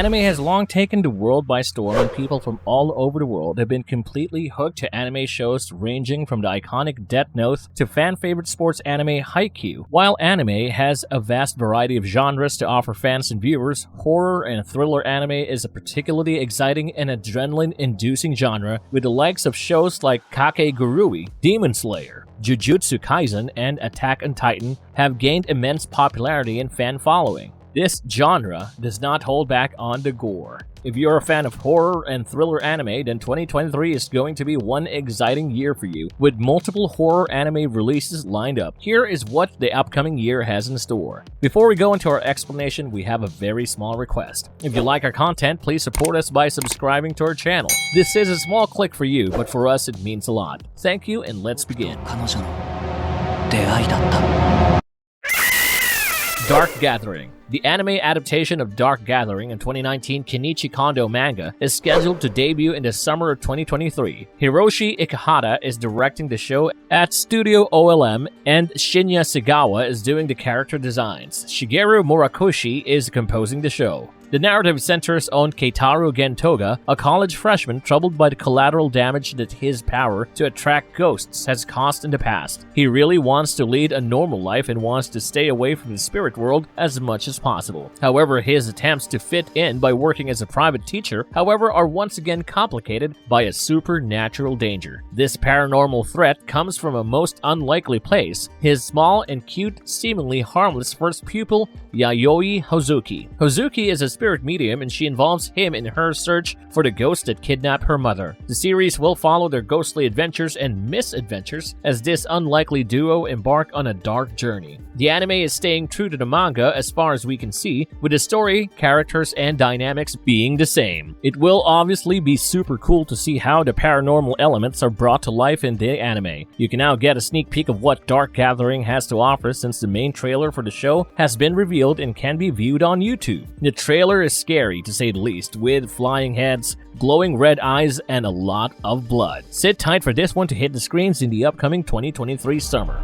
Anime has long taken the world by storm, and people from all over the world have been completely hooked to anime shows ranging from the iconic Death Note to fan-favorite sports anime Haikyuu. While anime has a vast variety of genres to offer fans and viewers, horror and thriller anime is a particularly exciting and adrenaline-inducing genre, with the likes of shows like Kakegurui, Demon Slayer, Jujutsu Kaisen, and Attack on Titan have gained immense popularity and fan following. This genre does not hold back on the gore. If you're a fan of horror and thriller anime, then 2023 is going to be one exciting year for you, with multiple horror anime releases lined up. Here is what the upcoming year has in store. Before we go into our explanation, we have a very small request. If you like our content, please support us by subscribing to our channel. This is a small click for you, but for us it means a lot. Thank you, and let's begin. Dark Gathering. The anime adaptation of Dark Gathering, in 2019 Kenichi Kondo manga, is scheduled to debut in the summer of 2023. Hiroshi Ikehata is directing the show at Studio OLM, and Shinya Segawa is doing the character designs. Shigeru Murakoshi is composing the show. The narrative centers on Keitaru Gentoga, a college freshman troubled by the collateral damage that his power to attract ghosts has caused in the past. He really wants to lead a normal life and wants to stay away from the spirit world as much as possible. However, his attempts to fit in by working as a private teacher, are once again complicated by a supernatural danger. This paranormal threat comes from a most unlikely place: his small and cute, seemingly harmless first pupil, Yayoi Hozuki. Hozuki is a spirit medium, and she involves him in her search for the ghost that kidnapped her mother. The series will follow their ghostly adventures and misadventures as this unlikely duo embark on a dark journey. The anime is staying true to the manga as far as we can see, with the story, characters, and dynamics being the same. It will obviously be super cool to see how the paranormal elements are brought to life in the anime. You can now get a sneak peek of what Dark Gathering has to offer, since the main trailer for the show has been revealed and can be viewed on YouTube. The trailer is scary, to say the least, with flying heads, glowing red eyes, and a lot of blood. Sit tight for this one to hit the screens in the upcoming 2023 summer.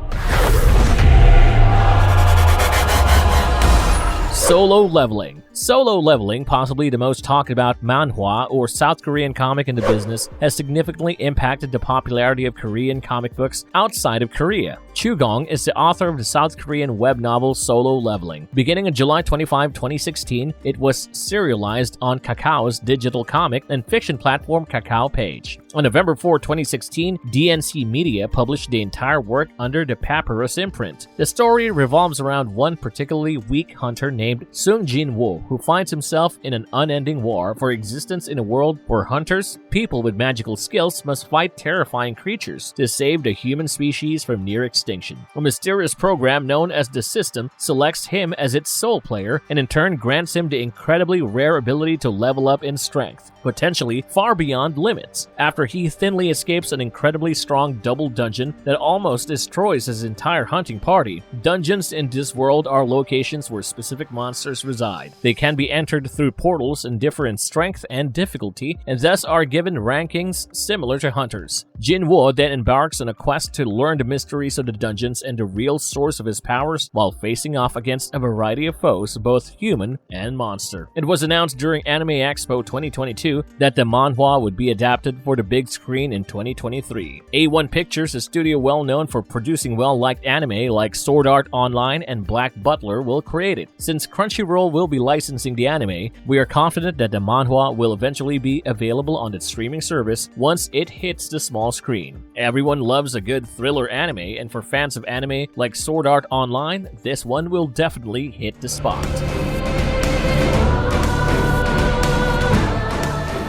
Solo Leveling. Solo Leveling, possibly the most talked about manhwa or South Korean comic in the business, has significantly impacted the popularity of Korean comic books outside of Korea. Chugong is the author of the South Korean web novel Solo Leveling. Beginning on July 25, 2016, it was serialized on Kakao's digital comic and fiction platform Kakao Page. On November 4, 2016, DNC Media published the entire work under the Papyrus imprint. The story revolves around one particularly weak hunter named Sung Jin-woo, who finds himself in an unending war for existence in a world where hunters, people with magical skills, must fight terrifying creatures to save the human species from near extinction. A mysterious program known as the System selects him as its sole player, and in turn grants him the incredibly rare ability to level up in strength, potentially far beyond limits. After he thinly escapes an incredibly strong double dungeon that almost destroys his entire hunting party. Dungeons in this world are locations where specific monsters reside. They can be entered through portals in different strength and difficulty, and thus are given rankings similar to hunters. Jin-woo then embarks on a quest to learn the mysteries of the dungeons and the real source of his powers, while facing off against a variety of foes, both human and monster. It was announced during Anime Expo 2022 that the manhwa would be adapted for the big screen in 2023. A1 Pictures, a studio well known for producing well-liked anime like Sword Art Online and Black Butler, will create it. Since Crunchyroll will be licensing the anime, we are confident that the manhwa will eventually be available on its streaming service once it hits the small screen. Everyone loves a good thriller anime, and for fans of anime like Sword Art Online, this one will definitely hit the spot.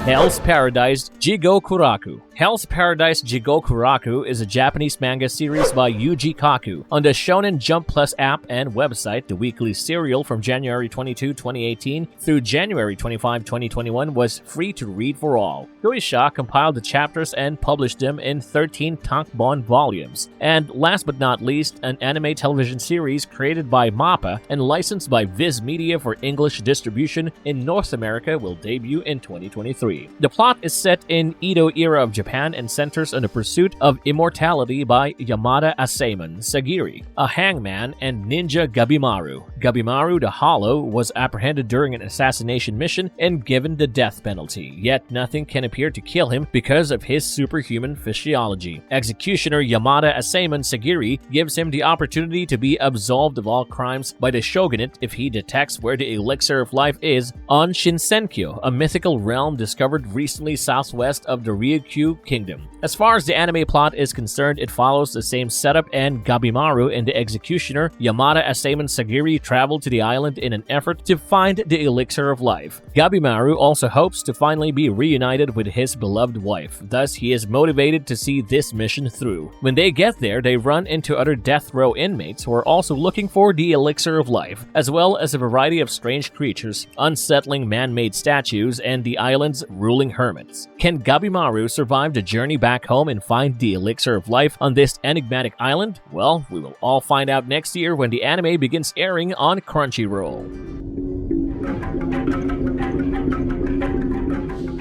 Hell's Paradise Jigokuraku. Hell's Paradise Jigokuraku is a Japanese manga series by Yuji Kaku. On the Shonen Jump Plus app and website, the weekly serial from January 22, 2018 through January 25, 2021 was free to read for all. Shueisha compiled the chapters and published them in 13 tankobon volumes. And last but not least, an anime television series created by MAPPA and licensed by Viz Media for English distribution in North America will debut in 2023. The plot is set in Edo era of Japan, Japan and centers on the pursuit of immortality by Yamada Asaemon Sagiri, a hangman and ninja Gabimaru. Gabimaru the Hollow was apprehended during an assassination mission and given the death penalty, yet nothing can appear to kill him because of his superhuman physiology. Executioner Yamada Asaemon Sagiri gives him the opportunity to be absolved of all crimes by the shogunate if he detects where the elixir of life is on Shinsenkyo, a mythical realm discovered recently southwest of the Ryukyu Kingdom. As far as the anime plot is concerned, it follows the same setup, and Gabimaru and the executioner Yamada Asaemon Sagiri travel to the island in an effort to find the elixir of life. Gabimaru also hopes to finally be reunited with his beloved wife, thus he is motivated to see this mission through. When they get there, they run into other death row inmates who are also looking for the elixir of life, as well as a variety of strange creatures, unsettling man-made statues, and the island's ruling hermits. Can Gabimaru survive the journey back home and find the elixir of life on this enigmatic island? Well, we will all find out next year when the anime begins airing on Crunchyroll.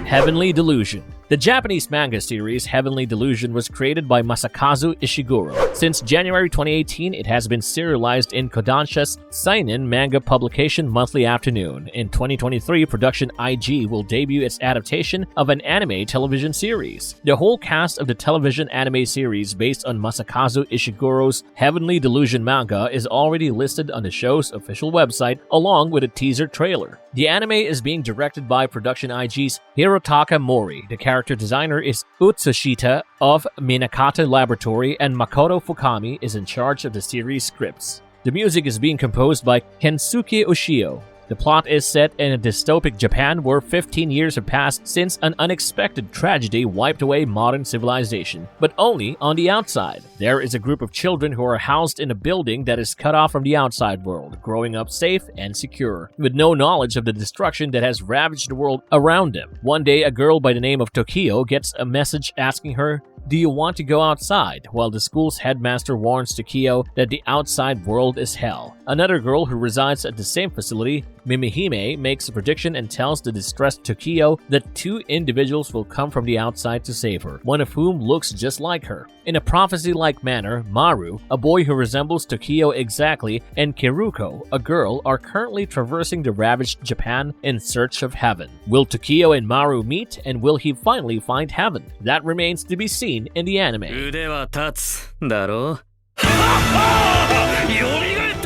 Heavenly Delusion. The Japanese manga series Heavenly Delusion was created by Masakazu Ishiguro. Since January 2018, it has been serialized in Kodansha's seinen manga publication Monthly Afternoon. In 2023, Production IG will debut its adaptation of an anime television series. The whole cast of the television anime series based on Masakazu Ishiguro's Heavenly Delusion manga is already listed on the show's official website, along with a teaser trailer. The anime is being directed by Production IG's Hirotaka Mori. The character designer is Utsushita of Minakata Laboratory, and Makoto Fukami is in charge of the series scripts. The music is being composed by Kensuke Ushio. The plot is set in a dystopic Japan where 15 years have passed since an unexpected tragedy wiped away modern civilization, but only on the outside. There is a group of children who are housed in a building that is cut off from the outside world, growing up safe and secure, with no knowledge of the destruction that has ravaged the world around them. One day, a girl by the name of Tokio gets a message asking her, "Do you want to go outside?" while the school's headmaster warns Tokio that the outside world is hell. Another girl who resides at the same facility, Mimihime, makes a prediction and tells the distressed Tokio that two individuals will come from the outside to save her, one of whom looks just like her. In a prophecy-like manner, Maru, a boy who resembles Tokio exactly, and Kiruko, a girl, are currently traversing the ravaged Japan in search of heaven. Will Tokio and Maru meet, and will he finally find heaven? That remains to be seen in the anime.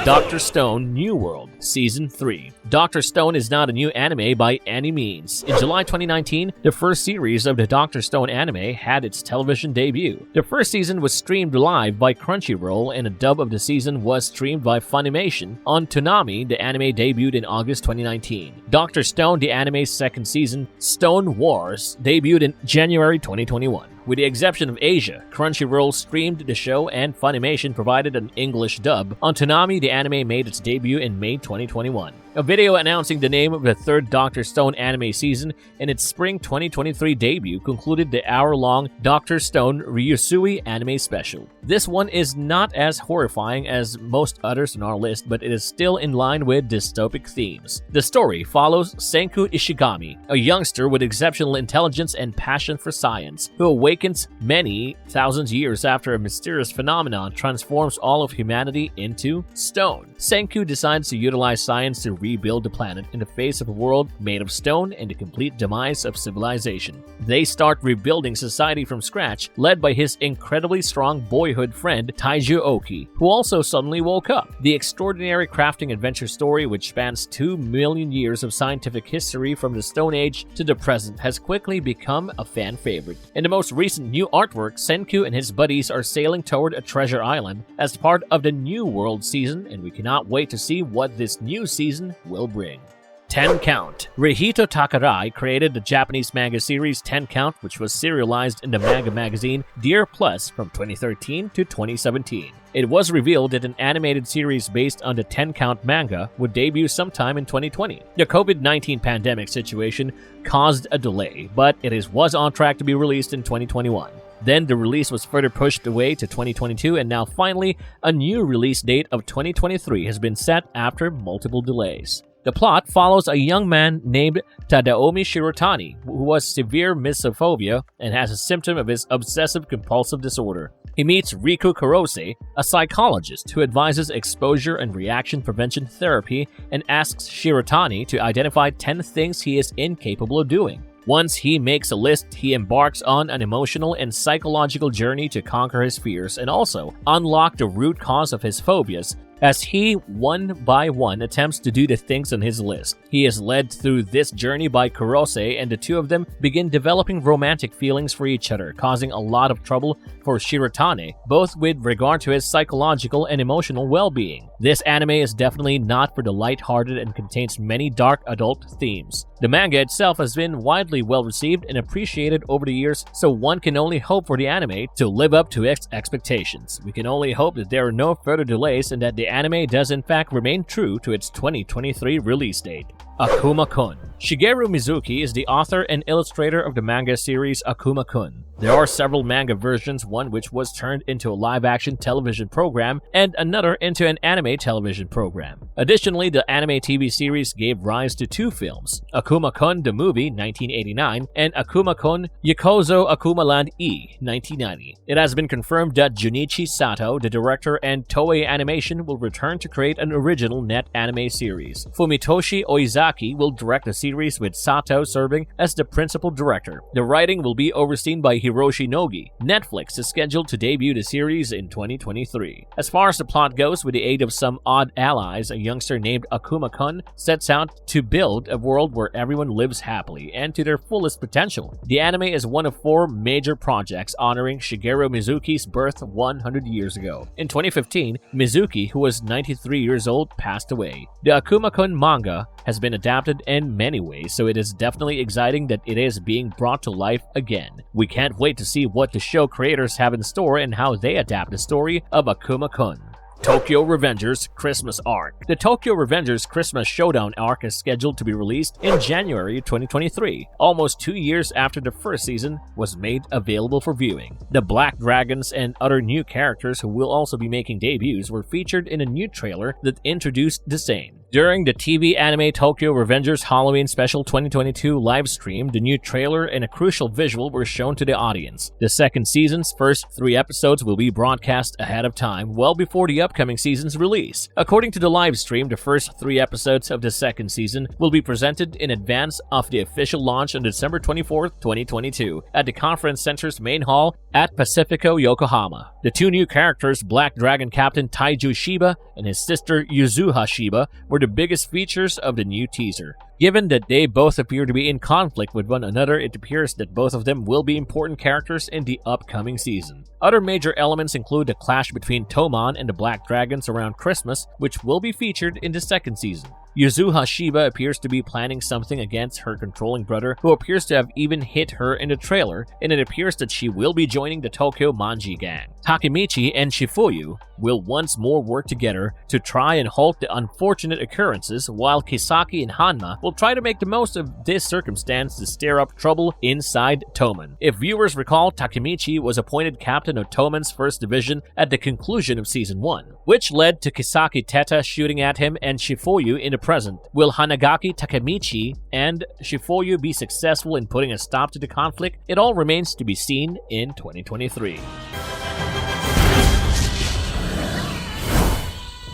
Dr. Stone New World Season 3. Dr. Stone is not a new anime by any means. In July 2019, the first series of the Dr. Stone anime had its television debut. The first season was streamed live by Crunchyroll, and a dub of the season was streamed by Funimation. On Toonami, the anime debuted in August 2019. Dr. Stone, the anime's second season, Stone Wars, debuted in January 2021. With the exception of Asia, Crunchyroll streamed the show and Funimation provided an English dub. On Toonami, the anime made its debut in May 2021. A video announcing the name of the third Dr. Stone anime season and its spring 2023 debut concluded the hour-long Dr. Stone Ryusui anime special. This one is not as horrifying as most others on our list, but it is still in line with dystopic themes. The story follows Senku Ishigami, a youngster with exceptional intelligence and passion for science, who awakens many thousands years after a mysterious phenomenon transforms all of humanity into stone. Senku decides to utilize science to rebuild the planet in the face of a world made of stone and the complete demise of civilization. They start rebuilding society from scratch, led by his incredibly strong boyhood friend Taiju Oki, who also suddenly woke up. The extraordinary crafting adventure story, which spans 2 million years of scientific history from the Stone Age to the present, has quickly become a fan favorite. In the most recent new artwork, Senku and his buddies are sailing toward a treasure island as part of the New World season, and we cannot wait to see what this new season will bring. 10 Count. Rihito Takarai created the Japanese manga series 10 Count, which was serialized in the manga magazine Dear Plus from 2013 to 2017. It was revealed that an animated series based on the 10 Count manga would debut sometime in 2020. The COVID-19 pandemic situation caused a delay, but it was on track to be released in 2021. Then the release was further pushed away to 2022, and now finally, a new release date of 2023 has been set after multiple delays. The plot follows a young man named Tadaomi Shirotani, who has severe misophonia and has a symptom of his obsessive-compulsive disorder. He meets Riku Kurose, a psychologist who advises exposure and reaction prevention therapy and asks Shirotani to identify 10 things he is incapable of doing. Once he makes a list, he embarks on an emotional and psychological journey to conquer his fears and also unlock the root cause of his phobias, as he, one by one, attempts to do the things on his list. He is led through this journey by Kurose, and the two of them begin developing romantic feelings for each other, causing a lot of trouble for Shirotani, both with regard to his psychological and emotional well-being. This anime is definitely not for the light-hearted and contains many dark adult themes. The manga itself has been widely well-received and appreciated over the years, so one can only hope for the anime to live up to its expectations. We can only hope that there are no further delays and that the anime does in fact remain true to its 2023 release date. Akuma-kun. Shigeru Mizuki is the author and illustrator of the manga series Akuma-kun. There are several manga versions, one which was turned into a live-action television program and another into an anime television program. Additionally, the anime TV series gave rise to 2 films, Akuma-kun the Movie 1989 and Akuma-kun Yakozo Akuma Land E 1990. It has been confirmed that Junichi Sato, the director, and Toei Animation will return to create an original net anime series. Fumitoshi Oizaki will direct the series with Sato serving as the principal director. The writing will be overseen by Hiroshi Nogi. Netflix is scheduled to debut the series in 2023. As far as the plot goes, with the aid of some odd allies, a youngster named Akuma-kun sets out to build a world where everyone lives happily and to their fullest potential. The anime is one of 4 major projects honoring Shigeru Mizuki's birth 100 years ago. In 2015, Mizuki, who was 93 years old, passed away. The Akuma-kun manga has been adapted in many ways, so it is definitely exciting that it is being brought to life again. We can't wait to see what the show creators have in store and how they adapt the story of Akuma-kun. Tokyo Revengers Christmas Arc. The Tokyo Revengers Christmas Showdown arc is scheduled to be released in January 2023, almost 2 years after the first season was made available for viewing. The Black Dragons and other new characters who will also be making debuts were featured in a new trailer that introduced the same. During the TV anime Tokyo Revengers Halloween Special 2022 live stream, the new trailer and a crucial visual were shown to the audience. The second season's first 3 episodes will be broadcast ahead of time, well before the upcoming season's release. According to the live stream, the first 3 episodes of the second season will be presented in advance of the official launch on December 24th, 2022, at the Conference Center's main hall at Pacifico, Yokohama. The 2 new characters, Black Dragon Captain Taiju Shiba and his sister Yuzuha Shiba, were the biggest features of the new teaser. Given that they both appear to be in conflict with one another, it appears that both of them will be important characters in the upcoming season. Other major elements include the clash between Toman and the Black Dragons around Christmas, which will be featured in the second season. Yuzuha Shiba appears to be planning something against her controlling brother, who appears to have even hit her in the trailer, and it appears that she will be joining the Tokyo Manji gang. Takemichi and Shifuyu will once more work together to try and halt the unfortunate occurrences, while Kisaki and Hanma will try to make the most of this circumstance to stir up trouble inside Toman. If viewers recall, Takemichi was appointed captain of Toman's first division at the conclusion of season 1, which led to Kisaki Teta shooting at him and Shifuyu in the present. Will Hanagaki, Takemichi, and Shifuyu be successful in putting a stop to the conflict? It all remains to be seen in 2023.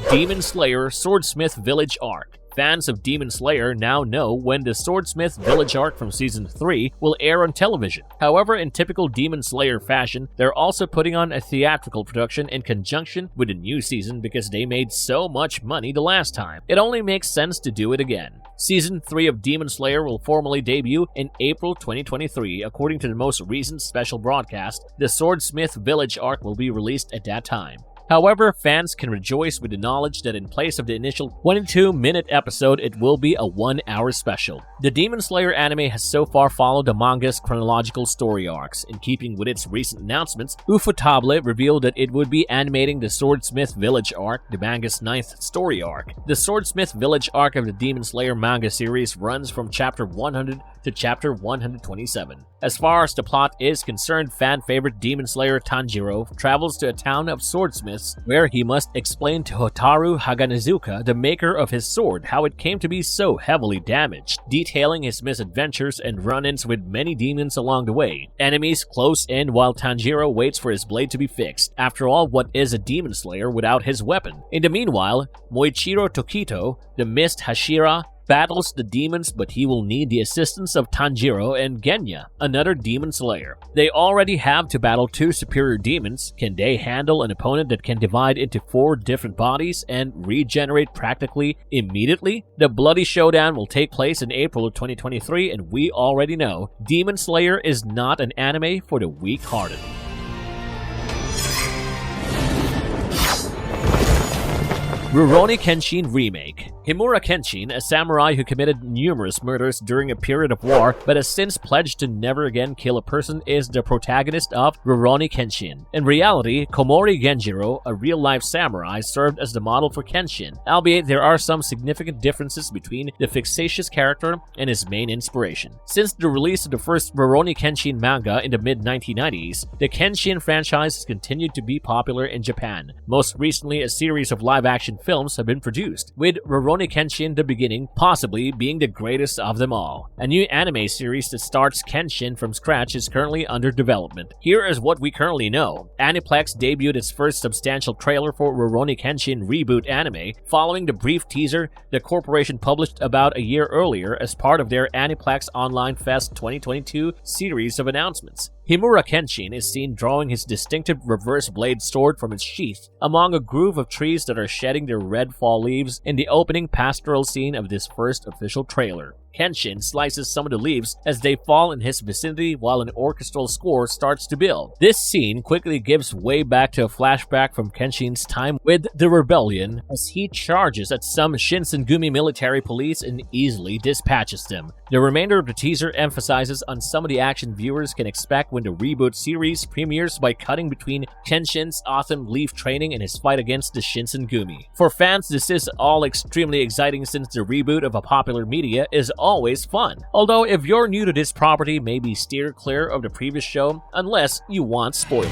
Demon Slayer Swordsmith Village Arc. Fans of Demon Slayer now know when the Swordsmith Village arc from Season 3 will air on television. However, in typical Demon Slayer fashion, they're also putting on a theatrical production in conjunction with the new season because they made so much money the last time. It only makes sense to do it again. Season 3 of Demon Slayer will formally debut in April 2023. According to the most recent special broadcast, the Swordsmith Village arc will be released at that time. However, fans can rejoice with the knowledge that in place of the initial 22-minute episode, it will be a 1-hour special. The Demon Slayer anime has so far followed the manga's chronological story arcs. In keeping with its recent announcements, Ufotable revealed that it would be animating the Swordsmith Village arc, the manga's 9th story arc. The Swordsmith Village arc of the Demon Slayer manga series runs from chapter 100 to chapter 127. As far as the plot is concerned, fan favorite Demon Slayer Tanjiro travels to a town of swordsmiths Palace, where he must explain to Hotaru Haganezuka, the maker of his sword, how it came to be so heavily damaged, detailing his misadventures and run-ins with many demons along the way. Enemies close in while Tanjiro waits for his blade to be fixed. After all, what is a demon slayer without his weapon? In the meanwhile, Moichiro Tokito, the Mist Hashira, battles the demons, but he will need the assistance of Tanjiro and Genya, another demon slayer. They already have to battle 2 superior demons. Can they handle an opponent that can divide into 4 different bodies and regenerate practically immediately? The bloody showdown will take place in April of 2023, and we already know Demon Slayer is not an anime for the weak-hearted. Rurouni Kenshin Remake. Himura Kenshin, a samurai who committed numerous murders during a period of war but has since pledged to never again kill a person, is the protagonist of Rurouni Kenshin. In reality, Komori Genjiro, a real-life samurai, served as the model for Kenshin, albeit there are some significant differences between the fictitious character and his main inspiration. Since the release of the first Rurouni Kenshin manga in the mid-1990s, the Kenshin franchise has continued to be popular in Japan. Most recently, a series of live-action films have been produced, with Rurouni Kenshin the Beginning possibly being the greatest of them all. A new anime series that starts Kenshin from scratch is currently under development. Here is what we currently know. Aniplex debuted its first substantial trailer for Rurouni Kenshin Reboot anime, following the brief teaser the corporation published about a year earlier as part of their Aniplex Online Fest 2022 series of announcements. Himura Kenshin is seen drawing his distinctive reverse blade sword from its sheath among a grove of trees that are shedding their red fall leaves in the opening pastoral scene of this first official trailer. Kenshin slices some of the leaves as they fall in his vicinity while an orchestral score starts to build. This scene quickly gives way back to a flashback from Kenshin's time with the rebellion as he charges at some Shinsengumi military police and easily dispatches them. The remainder of the teaser emphasizes on some of the action viewers can expect when the Reboot series premieres by cutting between Kenshin's autumn leaf training and his fight against the Shinsengumi. For fans, this is all extremely exciting since the reboot of a popular media is always fun. Although if you're new to this property, maybe steer clear of the previous show unless you want spoilers.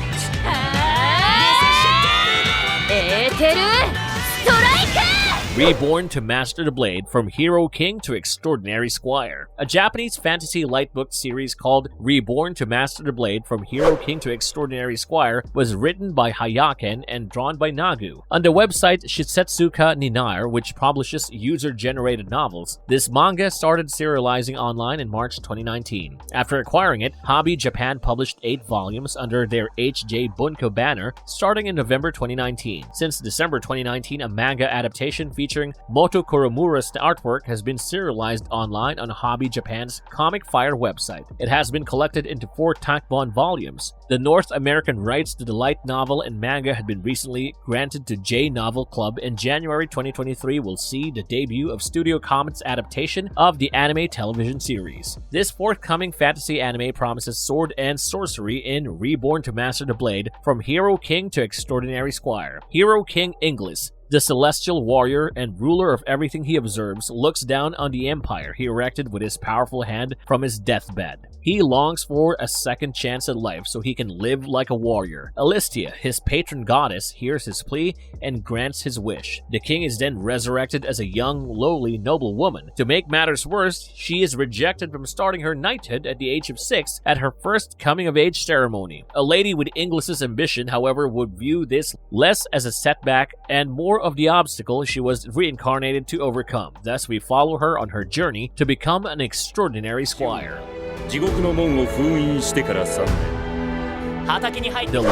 Reborn to Master the Blade, from Hero King to Extraordinary Squire. A Japanese fantasy light book series called Reborn to Master the Blade, from Hero King to Extraordinary Squire was written by Hayaken and drawn by Nagu. On the website Shisetsuka Ninair, which publishes user-generated novels, this manga started serializing online in March 2019. After acquiring it, Hobby Japan published 8 volumes under their HJ Bunko banner starting in November 2019. Since December 2019, a manga adaptation featuring Moto Kuromura's artwork has been serialized online on Hobby Japan's Comic Fire website. It has been collected into 4 tankbon volumes. The North American rights to the light novel and manga had been recently granted to J Novel Club, and January 2023 will see the debut of Studio Comet's adaptation of the anime television series. This forthcoming fantasy anime promises sword and sorcery in Reborn to Master the Blade, from Hero King to Extraordinary Squire. Hero King Inglis, the celestial warrior and ruler of everything he observes, looks down on the empire he erected with his powerful hand from his deathbed. He longs for a second chance at life so he can live like a warrior. Alistia, his patron goddess, hears his plea and grants his wish. The king is then resurrected as a young, lowly, noble woman. To make matters worse, she is rejected from starting her knighthood at the age of 6 at her first coming-of-age ceremony. A lady with Inglis's ambition, however, would view this less as a setback and more of the obstacle she was reincarnated to overcome. Thus, we follow her on her journey to become an extraordinary squire. The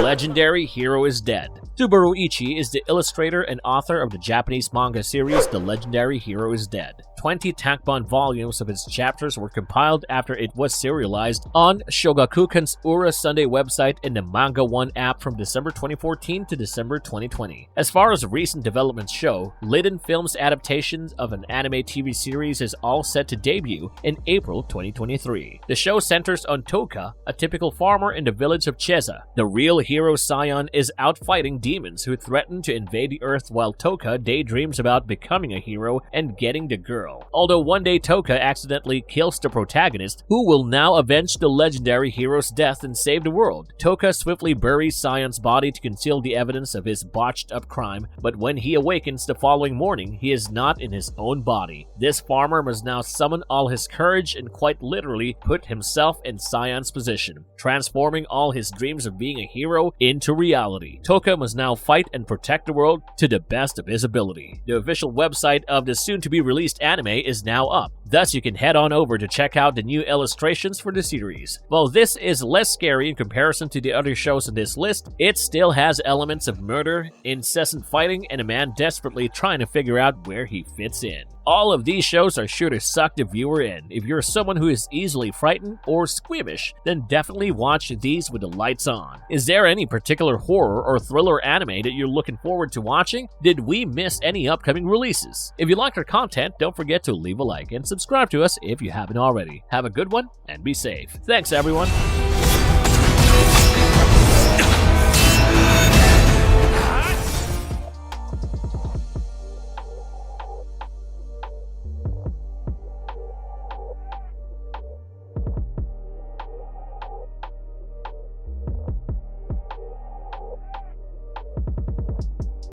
legendary hero is dead. Subaru Ichi is the illustrator and author of the Japanese manga series The Legendary Hero is Dead. 20 tankbon volumes of its chapters were compiled after it was serialized on Shogakukan's Ura Sunday website and the Manga One app from December 2014 to December 2020. As far as recent developments show, Liden Films' adaptation of an anime TV series is all set to debut in April 2023. The show centers on Toka, a typical farmer in the village of Cheza. The real hero Sion is out fighting demons who threaten to invade the earth, while Toka daydreams about becoming a hero and getting the girl. hero. Although one day Toka accidentally kills the protagonist, who will now avenge the legendary hero's death and save the world. Toka swiftly buries Sion's body to conceal the evidence of his botched-up crime, but when he awakens the following morning, he is not in his own body. This farmer must now summon all his courage and quite literally put himself in Sion's position, transforming all his dreams of being a hero into reality. Toka must now fight and protect the world to the best of his ability. The official website of the soon-to-be-released anime is now up, thus you can head on over to check out the new illustrations for the series. While this is less scary in comparison to the other shows on this list, it still has elements of murder, incessant fighting, and a man desperately trying to figure out where he fits in. All of these shows are sure to suck the viewer in. If you're someone who is easily frightened or squeamish, then definitely watch these with the lights on. Is there any particular horror or thriller anime that you're looking forward to watching? Did we miss any upcoming releases? If you liked our content, don't forget to leave a like and subscribe to us if you haven't already. Have a good one and be safe. Thanks everyone.